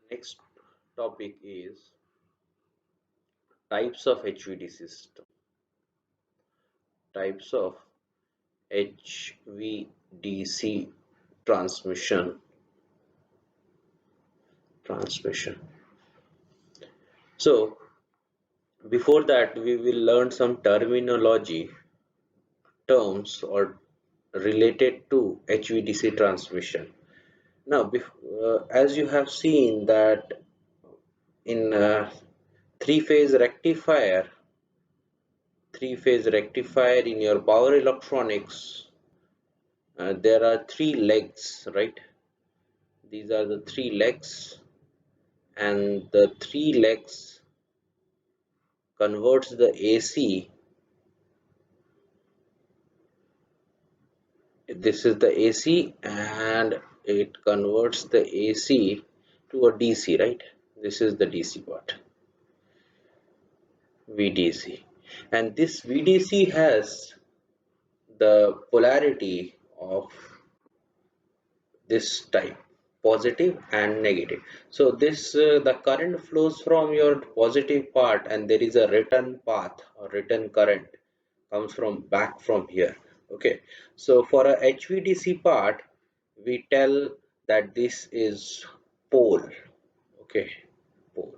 Next topic is types of HVDC system. Types of HVDC transmission. So before that, we will learn some terminology terms or related to HVDC transmission. Now, as you have seen that in three-phase rectifier in your power electronics, there are three legs, right? These are the three legs, and the three legs converts the AC. This is the AC, and it converts the AC to a DC, right? This is the DC part, VDC, and this VDC has the polarity of this type, positive and negative. So this the current flows from your positive part, and there is a return path or return current comes from back from here. Okay, so for a HVDC part, we tell that this is pole. Okay, pole.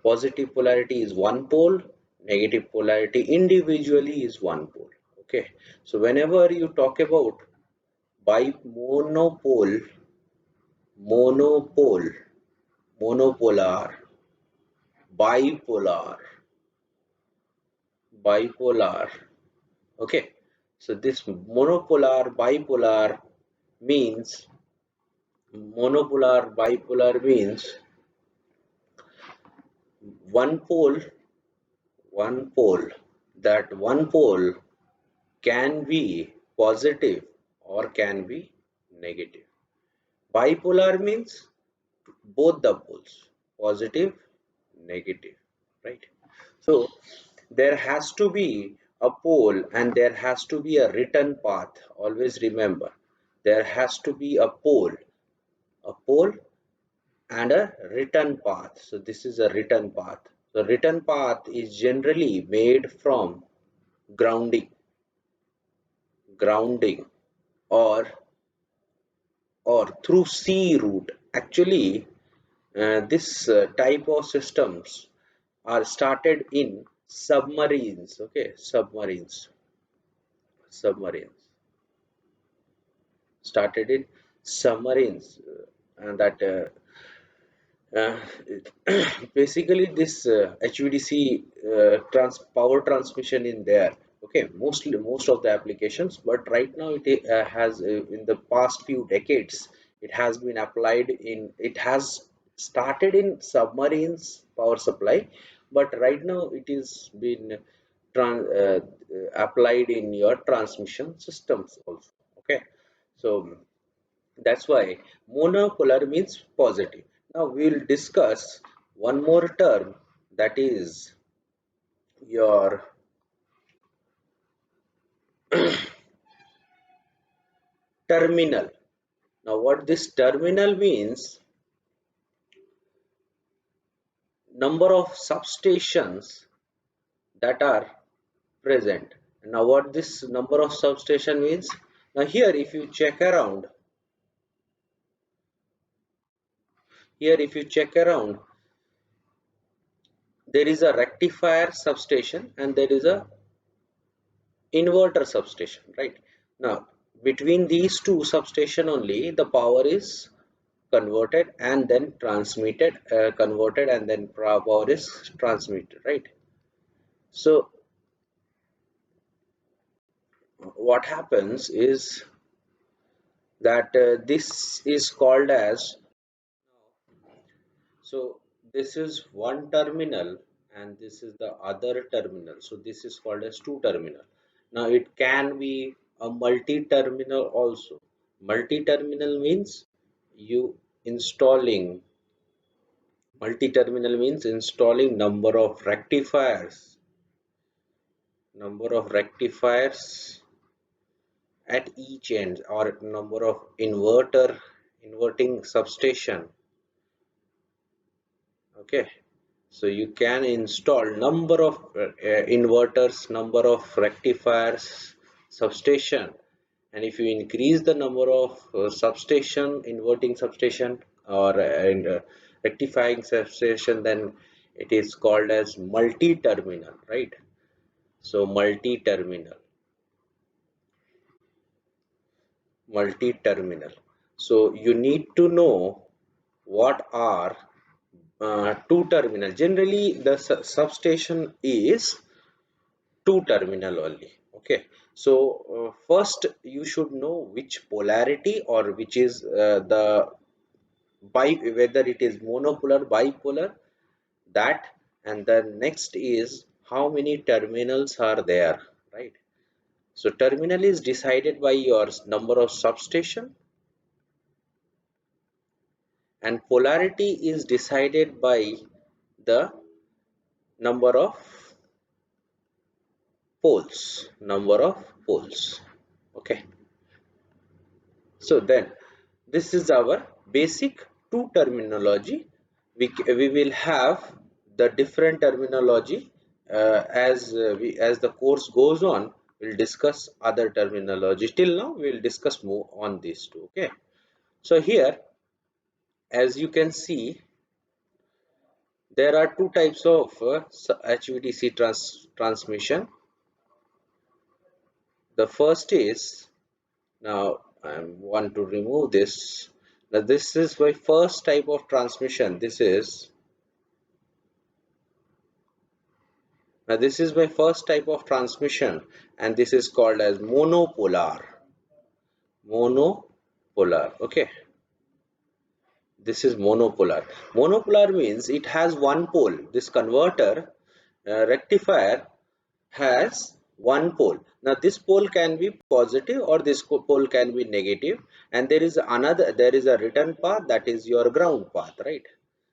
Positive polarity is one pole, negative polarity individually is one pole. Okay, so whenever you talk about monopole, monopole, monopolar, bipolar, bipolar. Okay, so this monopolar, bipolar means bipolar means one pole, one pole. That one pole can be positive or can be negative. Bipolar means both the poles, positive, negative, right? So there has to be a pole and there has to be a return path. Always remember, there has to be a pole and a return path. So this is a return path. The return path is generally made from grounding, grounding, or through C route. Actually, this type of systems are started in submarines. Okay, submarines started in submarines, and that uh, basically this HVDC power transmission in there. Okay, most of the applications, but right now it has in the past few decades it has been applied in. It has started in submarines power supply, but right now it is been applied in your transmission systems also. Okay, so that's why monopolar means positive. Now we'll discuss one more term, that is your terminal. Now what this terminal means, number of substations that are present. Now what this number of substation means, now here if you check around, there is a rectifier substation and there is a inverter substation, right? Now between these two substation only the power is converted and then transmitted, converted and then power is transmitted, right? So what happens is that this is called as, so this is one terminal and this is the other terminal, so this is called as two terminal. Now it can be a multi-terminal also. Multi-terminal means you installing, multi-terminal means installing number of rectifiers at each end, or number of inverting substation Okay, so you can install number of inverters, number of rectifiers, substation, and if you increase the number of substation, inverting substation or rectifying substation, then it is called as multi-terminal, right? So multi-terminal. So you need to know what are two terminal. Generally, the substation is two terminal only. Okay, so first you should know which polarity or which is the whether it is monopolar, bipolar, that, and the next is how many terminals are there, right? So terminal is decided by your number of substation, and polarity is decided by the number of poles. Okay, so then this is our basic two terminology. We will have the different terminology as the course goes on. We'll discuss other terminology. Till now we'll discuss more on these two. Okay, so here, as you can see, there are two types of HVDC transmission. The first is, now I want to remove this. Now this is my first type of transmission. This is my first type of transmission, and this is called as monopolar. Monopolar. Okay, this is monopolar. Monopolar means it has one pole. This converter rectifier has one pole. Now this pole can be positive or this pole can be negative, and there is a return path, that is your ground path, right?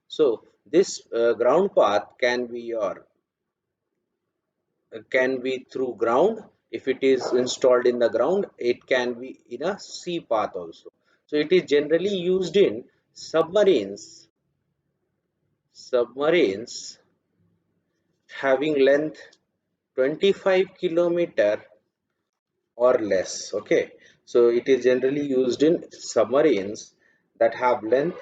So this ground path can be through ground. If it is installed in the ground, it can be in a sea path also. So it is generally used in submarines having length 25 km or less. Okay, so it is generally used in submarines that have length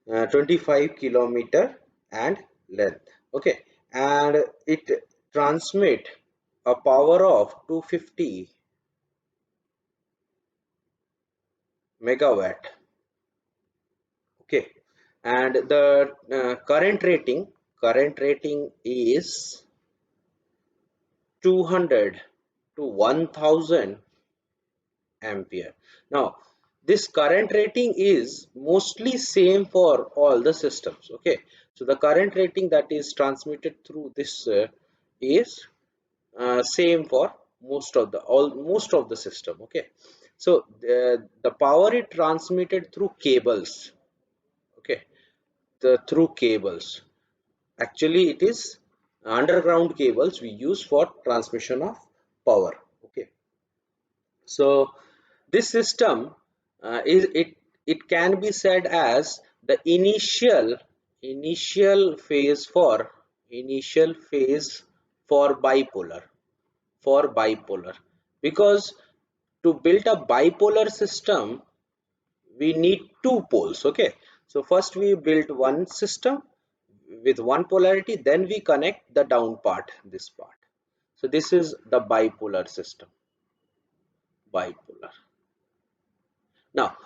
25 km and length. Okay, and it transmit a power of 250 megawatt. Okay, and the current rating is 200 to 1000 ampere. Now this current rating is mostly same for all the systems. Okay, so the current rating that is transmitted through this is same for most of the system. Okay, so the power is transmitted through cables. Okay, through cables, actually it is underground cables we use for transmission of power. Okay, so this system is it can be said as the initial phase for bipolar, because to build a bipolar system we need two poles. Okay, so first we build one system with one polarity, then we connect the down part, this part. So this is the bipolar system. Bipolar. Now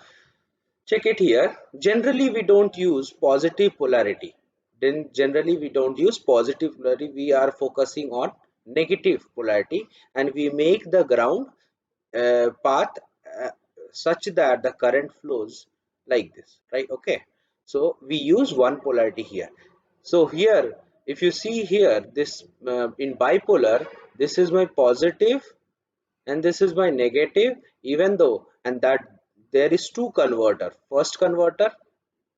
check it here. Generally we don't use positive polarity. Then generally we don't use positive polarity, we are focusing on negative polarity, and we make the ground path uh, such that the current flows like this, right? Okay, so we use one polarity here. So here, if you see here, this in bipolar, this is my positive and this is my negative, even though, and that there is two converter, first converter,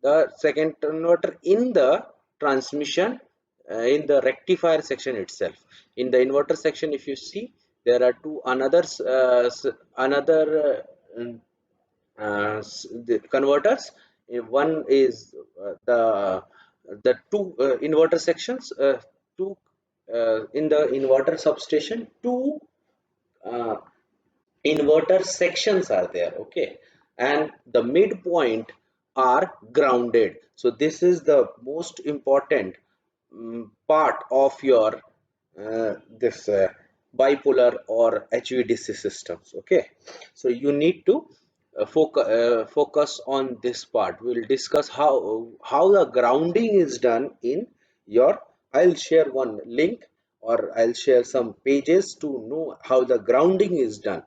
the second converter in the transmission, in the rectifier section itself. In the inverter section, if you see, there are two another the converters. One is the the two inverter sections, two in the inverter substation, two uh, inverter sections are there, okay, and the midpoint are grounded. So this is the most important part of your this bipolar or HVDC systems, okay. So you need to focus on this part. We'll discuss how the grounding is done in your, I'll share one link or I'll share some pages to know how the grounding is done,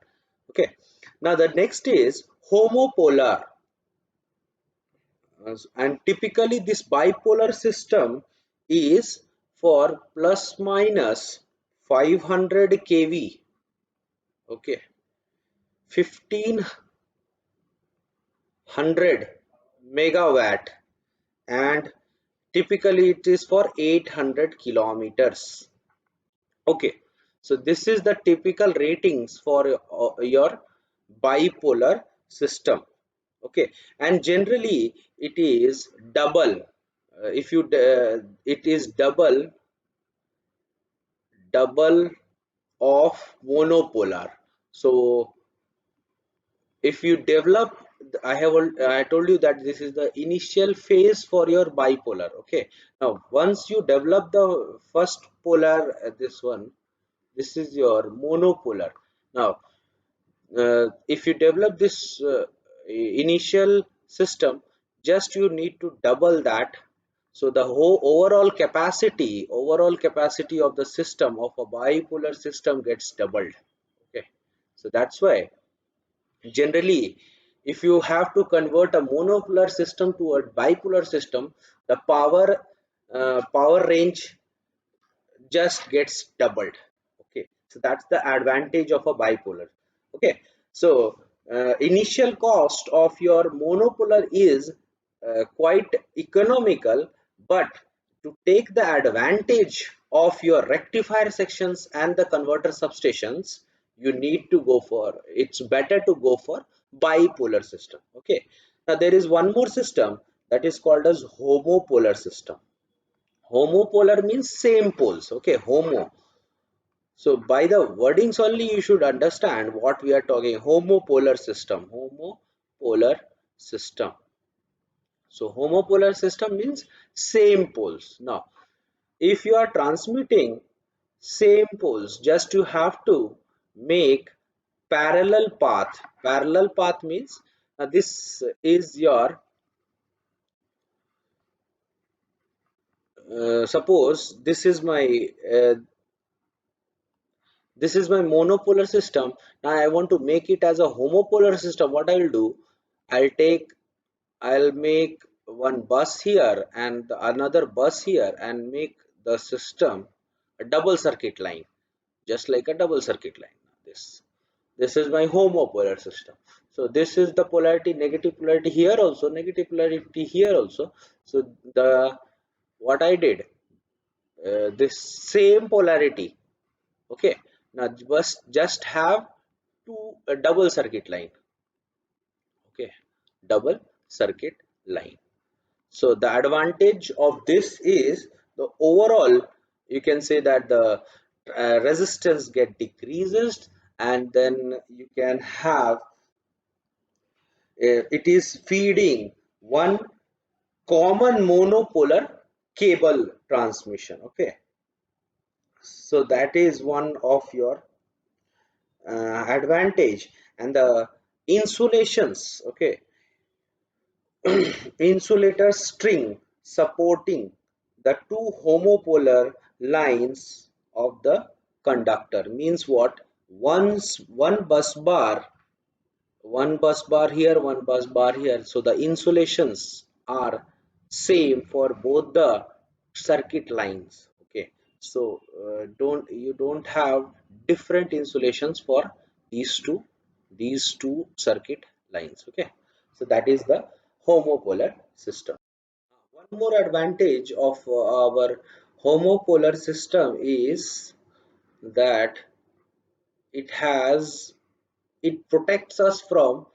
okay. Now the next is homopolar. And typically this bipolar system is for plus minus 500 kV, okay, 1500 megawatt, and typically it is for 800 kilometers, okay. So this is the typical ratings for your bipolar system, okay. And generally it is double, if you it is double of monopolar. So if you develop, I told you that this is the initial phase for your bipolar, okay. Now once you develop the first polar, this one, this is your monopolar. Now if you develop this initial system, just you need to double that. So the whole overall capacity of the system of a bipolar system gets doubled, okay. So that's why generally if you have to convert a monopolar system to a bipolar system, the power range just gets doubled, okay. So that's the advantage of a bipolar, okay. So initial cost of your monopolar is quite economical, but to take the advantage of your rectifier sections and the converter substations, you need to go for, it's better to go for bipolar system, okay. Now there is one more system that is called as homopolar system. Homopolar means same poles, okay, homo. So by the wordings only you should understand what we are talking. Homopolar system, homopolar system. So homopolar system means same poles. Now if you are transmitting same poles, just you have to make parallel path. Parallel path means this is your suppose this is my monopolar system. Now I want to make it as a homopolar system. What I will do, I'll make one bus here and another bus here and make the system a double circuit line, just like a double circuit line. This is my homopolar system. So this is the polarity, negative polarity here also, negative polarity here also. So the what I did, this same polarity, okay. Now just have two a double circuit line, okay, double circuit line. So the advantage of this is the overall, you can say that the resistance get decreases, and then you can have it is feeding one common monopolar cable transmission, okay. So that is one of your advantage. And the insulations, okay, insulator string supporting the two homopolar lines of the conductor means what, once one bus bar here, one bus bar here, so the insulations are same for both the circuit lines, okay. So you don't have different insulations for these two circuit lines, okay. So that is the homopolar system. One more advantage of our homopolar system is that it has it protects us from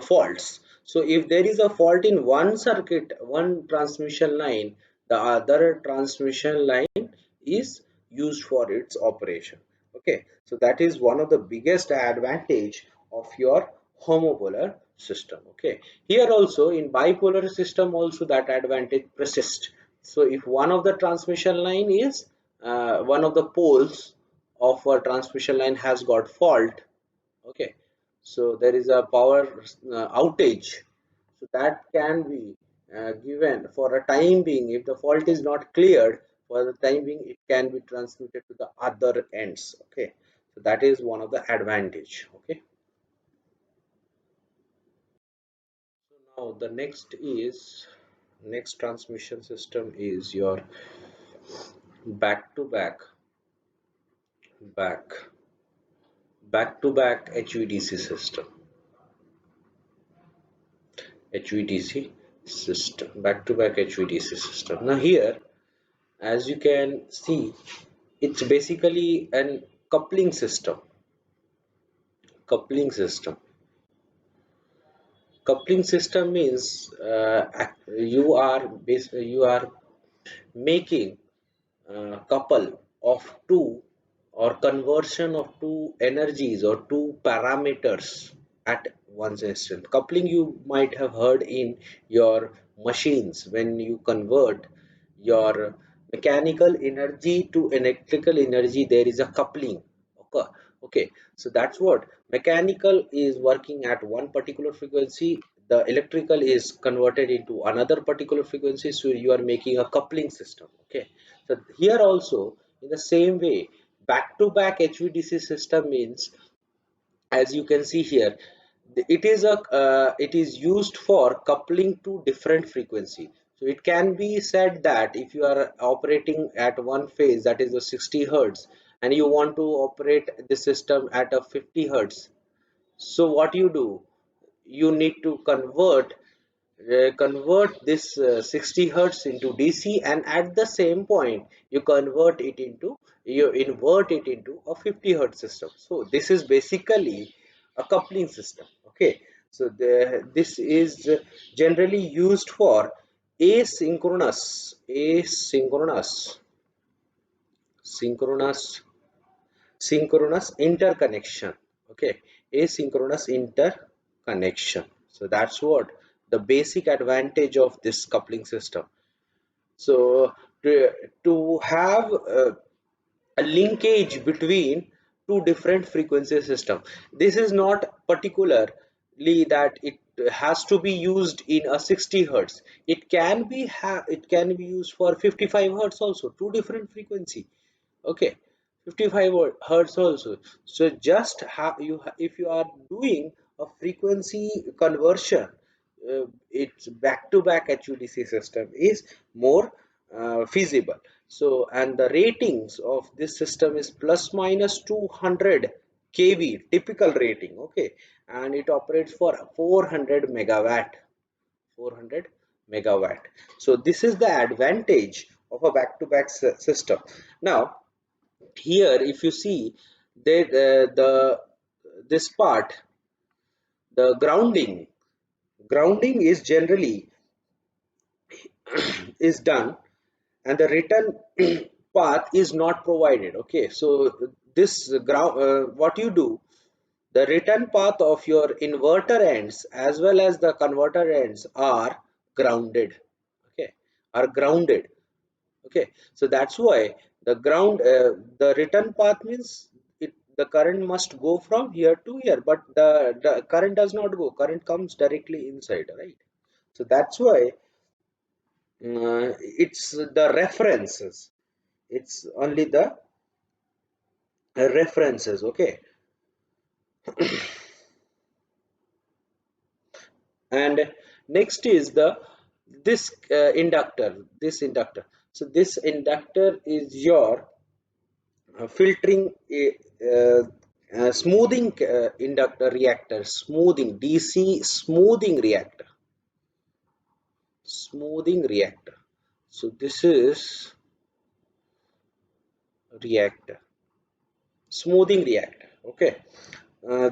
faults. So if there is a fault in one circuit, one transmission line, The other transmission line is used for its operation. Okay, so that is one of the biggest advantage of your homopolar system. Okay, here also in bipolar system also that advantage persists. So if one of the transmission line is one of the poles of a transmission line has got fault, okay, so there is a power outage, so that can be given for a time being. If the fault is not cleared for the time being, it can be transmitted to the other ends. Okay, so that is one of the advantage. Okay, so now the next transmission system is your back to back back back to back HVDC system. HVDC system, back to back HVDC system. Now here, as you can see, it's basically an coupling system. Coupling system. Coupling system means you are making couple of two or conversion of two energies or two parameters at one instant. Coupling you might have heard in your machines when you convert your mechanical energy to electrical energy, there is a coupling. Okay, okay, so that's what mechanical is working at one particular frequency, the electrical is converted into another particular frequency, so you are making a coupling system. Okay, so here also in the same way, back to back HVDC system means, as you can see here, it is used for coupling to different frequency. So it can be said that if you are operating at one phase, that is the 60 hertz, and you want to operate the system at a 50 hertz, so what you do, you need to convert this 60 hertz into DC, and at the same point you invert it into a 50 hertz system. So this is basically a coupling system. Okay, so this is generally used for asynchronous synchronous synchronous interconnection. Okay, asynchronous interconnection. So that's what the basic advantage of this coupling system. So to have a linkage between two different frequency system, this is not particularly that it has to be used in a 60 hertz. It can be used for 55 hertz also, two different frequency. Okay, 55 hertz also. So just if you are doing a frequency conversion, it's back to back HVDC system is more feasible. So and the ratings of this system is plus minus 200 kV typical rating. Okay, and it operates for 400 megawatt. 400 megawatt. So this is the advantage of a back to back system. Now here if you see, the this part, the grounding is generally is done, and the return path is not provided. Okay, so this ground, what you do, the return path of your inverter ends as well as the converter ends are grounded. Okay, are grounded. Okay, so that's why the return path means the current must go from here to here, but the current does not go, current comes directly inside, right? So that's why it's the references, it's only the references. Okay, and next is the this inductor. So this inductor is your filtering a smoothing inductor reactor, smoothing DC smoothing reactor. So this is reactor, smoothing reactor. Okay,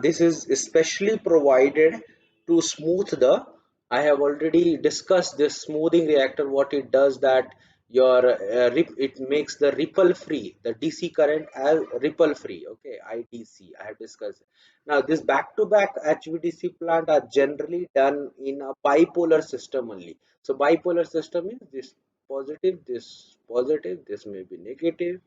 this is especially provided to smooth the, I have already discussed this smoothing reactor, what it does, that your it makes the ripple free, the DC current as ripple free. Okay, IDC, I have discussed. Now this back to back HVDC plant are generally done in a bipolar system only. So bipolar system is this positive, this may be negative,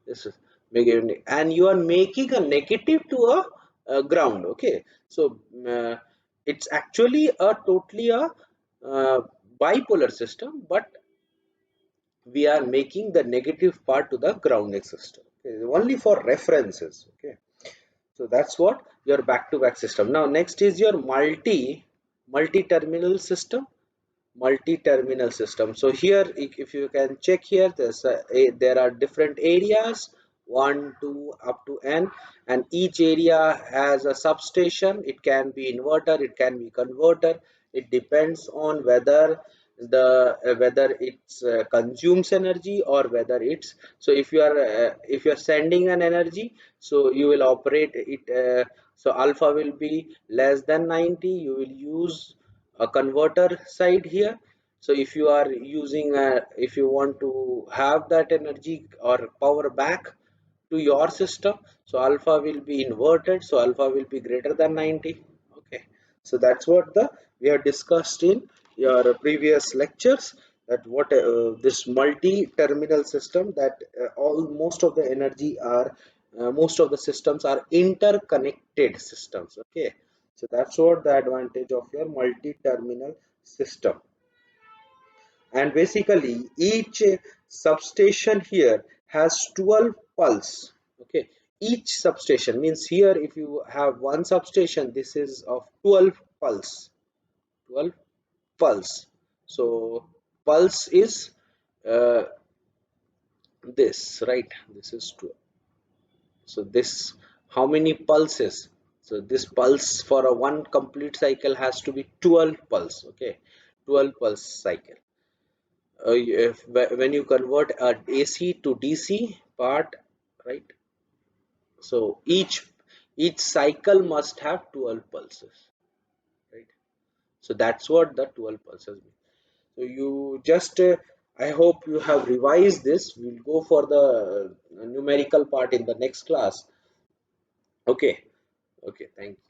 this is negative, and you are making a negative to a ground. Okay, so it's actually a totally a uh, bipolar system, but we are making the negative part to the grounding system. Okay, only for references. Okay, so that's what your back to back system. Now next is your multi terminal system. Multi-terminal system. So here, if you can check here, there are different areas, 1, 2, up to n, and each area has a substation. It can be inverter, it can be converter. It depends on whether it's consumes energy or whether it's, so if you are sending an energy, so you will operate it. So alpha will be less than 90. You will use a converter side here. So if you are using if you want to have that energy or power back to your system, so alpha will be inverted, so alpha will be greater than 90. Okay, so that's what the we have discussed in your previous lectures, that what this multi-terminal system, that all most of the energy are most of the systems are interconnected systems. Okay, so that's what the advantage of your multi-terminal system. And basically each substation here has 12 pulse. Okay, each substation means here if you have one substation, this is of 12 pulse. 12 pulse. So pulse is uh, this, right? This is 12. So this, how many pulses? So this pulse for a one complete cycle has to be 12 pulse. Okay, 12 pulse cycle. When you convert a AC to DC part, right? So each cycle must have 12 pulses, right? So that's what the 12 pulses mean. So you just I hope you have revised this. We'll go for the numerical part in the next class. Okay, okay, thank you.